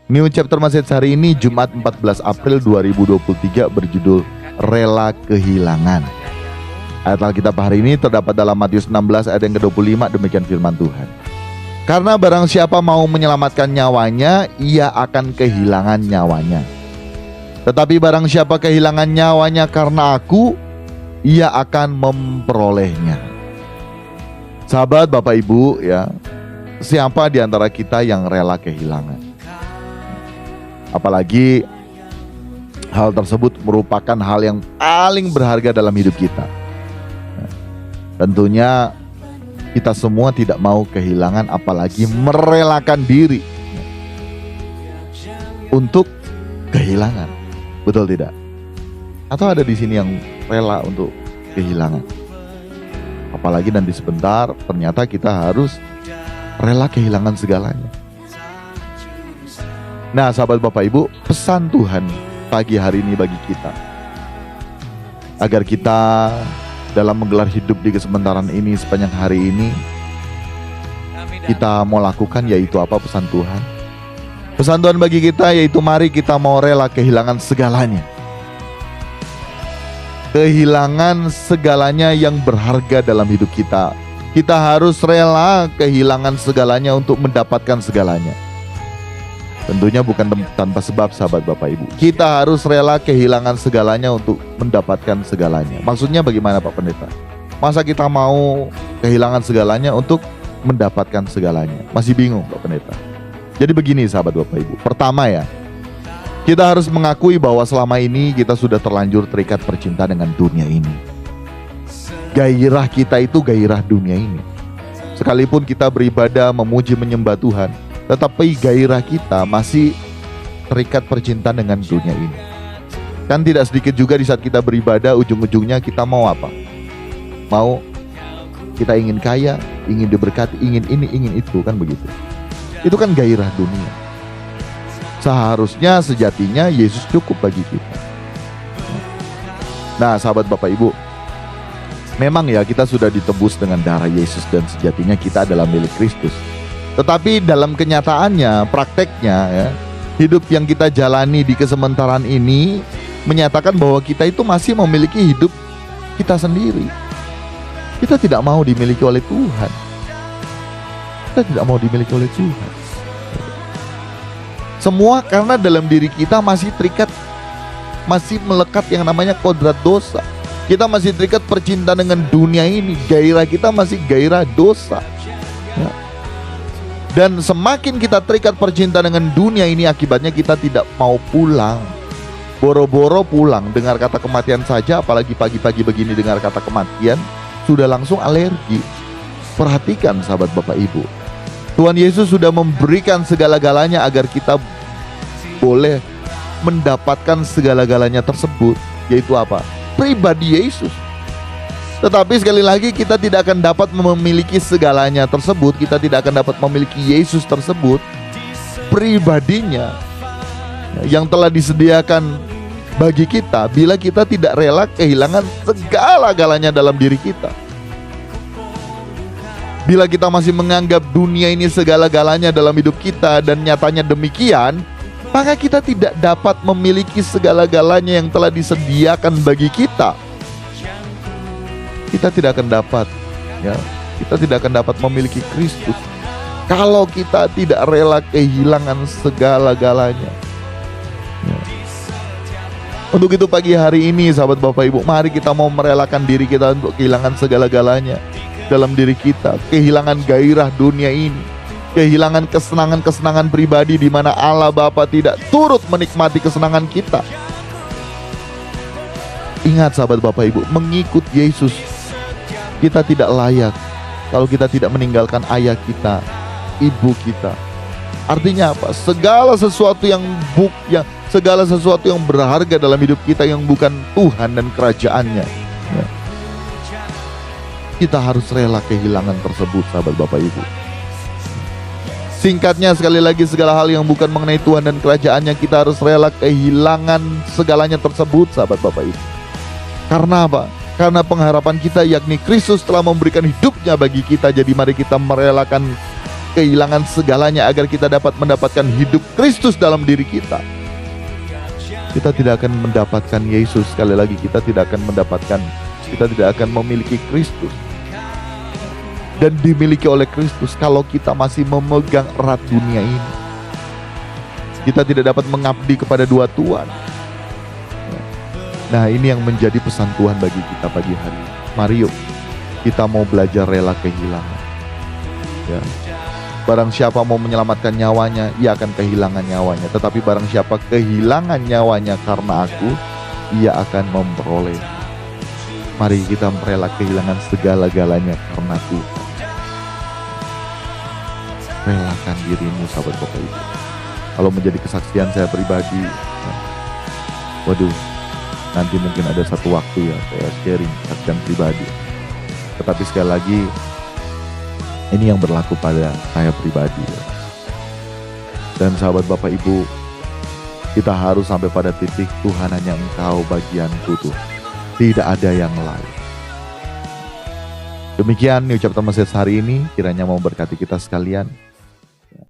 New Chapter Message hari ini Jumat 14 April 2023 berjudul Rela Kehilangan. Ayat Alkitab hari ini terdapat dalam Matius 16 ayat yang ke-25. Demikian firman Tuhan. Karena barang siapa mau menyelamatkan nyawanya, ia akan kehilangan nyawanya. Tetapi barang siapa kehilangan nyawanya karena aku, ia akan memperolehnya. Sahabat, Bapak Ibu, ya, siapa di antara kita yang rela kehilangan? Apalagi hal tersebut merupakan hal yang paling berharga dalam hidup kita. Tentunya kita semua tidak mau kehilangan, apalagi merelakan diri untuk kehilangan. Betul tidak? Atau ada di sini yang rela untuk kehilangan? Apalagi nanti sebentar ternyata kita harus rela kehilangan segalanya. Nah, sahabat Bapak Ibu, pesan Tuhan pagi hari ini bagi kita, agar kita dalam menggelar hidup di kesementaran ini sepanjang hari ini, kita mau lakukan yaitu apa pesan Tuhan? Pesan Tuhan bagi kita yaitu mari kita mau rela kehilangan segalanya. Kehilangan segalanya yang berharga dalam hidup kita. Kita harus rela kehilangan segalanya untuk mendapatkan segalanya. Tentunya bukan tanpa sebab, sahabat Bapak Ibu. Kita harus rela kehilangan segalanya untuk mendapatkan segalanya. Maksudnya bagaimana Pak Pendeta? Masa kita mau kehilangan segalanya untuk mendapatkan segalanya? Masih bingung Pak Pendeta? Jadi begini sahabat Bapak Ibu. Pertama ya, kita harus mengakui bahwa selama ini kita sudah terlanjur terikat percintaan dengan dunia ini. Gairah kita itu gairah dunia ini. Sekalipun kita beribadah, memuji, menyembah Tuhan, tetapi gairah kita masih terikat percintaan dengan dunia ini. Kan tidak sedikit juga di saat kita beribadah, ujung-ujungnya kita mau apa? Mau kita ingin kaya, ingin diberkati, ingin ini, ingin itu, kan begitu. Itu kan gairah dunia. Seharusnya sejatinya Yesus cukup bagi kita. Nah, sahabat Bapak Ibu, memang ya kita sudah ditebus dengan darah Yesus dan sejatinya kita adalah milik Kristus. Tetapi dalam kenyataannya, prakteknya ya, hidup yang kita jalani di kesementaran ini menyatakan bahwa kita itu masih memiliki hidup kita sendiri. Kita tidak mau dimiliki oleh Tuhan. Kita tidak mau dimiliki oleh Tuhan. Semua karena dalam diri kita masih terikat, masih melekat yang namanya kodrat dosa. Kita masih terikat percintaan dengan dunia ini. Gairah kita masih gairah dosa ya. Dan semakin kita terikat percintaan dengan dunia ini, akibatnya kita tidak mau pulang. Boro-boro pulang, dengar kata kematian saja, apalagi pagi-pagi begini dengar kata kematian, sudah langsung alergi. Perhatikan sahabat Bapak Ibu, Tuhan Yesus sudah memberikan segala-galanya agar kita boleh mendapatkan segala-galanya tersebut. Yaitu apa? Pribadi Yesus. Tetapi sekali lagi kita tidak akan dapat memiliki segalanya tersebut. Kita tidak akan dapat memiliki Yesus tersebut, pribadinya yang telah disediakan bagi kita, bila kita tidak rela kehilangan segala-galanya dalam diri kita. Bila kita masih menganggap dunia ini segala-galanya dalam hidup kita dan nyatanya demikian, maka kita tidak dapat memiliki segala-galanya yang telah disediakan bagi kita. Kita tidak akan dapat ya, kita tidak akan dapat memiliki Kristus kalau kita tidak rela kehilangan segala-galanya ya. Untuk itu pagi hari ini sahabat Bapak Ibu, mari kita mau merelakan diri kita untuk kehilangan segala-galanya dalam diri kita. Kehilangan gairah dunia ini, kehilangan kesenangan-kesenangan pribadi di mana Allah Bapa tidak turut menikmati kesenangan kita. Ingat sahabat Bapak Ibu, mengikut Yesus kita tidak layak kalau kita tidak meninggalkan ayah kita, ibu kita. Artinya apa? Segala sesuatu yang berharga dalam hidup kita yang bukan Tuhan dan kerajaannya ya, kita harus rela kehilangan tersebut sahabat Bapak Ibu. Singkatnya sekali lagi, segala hal yang bukan mengenai Tuhan dan kerajaannya kita harus rela kehilangan segalanya tersebut sahabat Bapak Ibu. Karena apa? Karena pengharapan kita yakni Kristus telah memberikan hidupnya bagi kita. Jadi mari kita merelakan kehilangan segalanya agar kita dapat mendapatkan hidup Kristus dalam diri kita. Kita tidak akan mendapatkan Yesus. Sekali lagi, kita tidak akan memiliki Kristus dan dimiliki oleh Kristus kalau kita masih memegang erat dunia ini. Kita tidak dapat mengabdi kepada dua Tuhan. Nah, ini yang menjadi pesan Tuhan bagi kita pagi hari ini. Mari yuk, kita mau belajar rela kehilangan. Ya. Barang siapa mau menyelamatkan nyawanya, ia akan kehilangan nyawanya. Tetapi barang siapa kehilangan nyawanya karena aku, ia akan memperoleh. Mari kita rela kehilangan segala-galanya karena Tuhan. Relakan dirimu, sahabat Bapak Ibu. Kalau menjadi kesaksian saya pribadi, waduh, nanti mungkin ada satu waktu ya saya sharing kesaksian pribadi. Tetapi sekali lagi, ini yang berlaku pada saya pribadi. Dan sahabat Bapak Ibu, kita harus sampai pada titik Tuhan hanya Engkau bagianku Tuhan. Tidak ada yang lain. Demikian ucap Mesias hari ini, kiranya memberkati kita sekalian.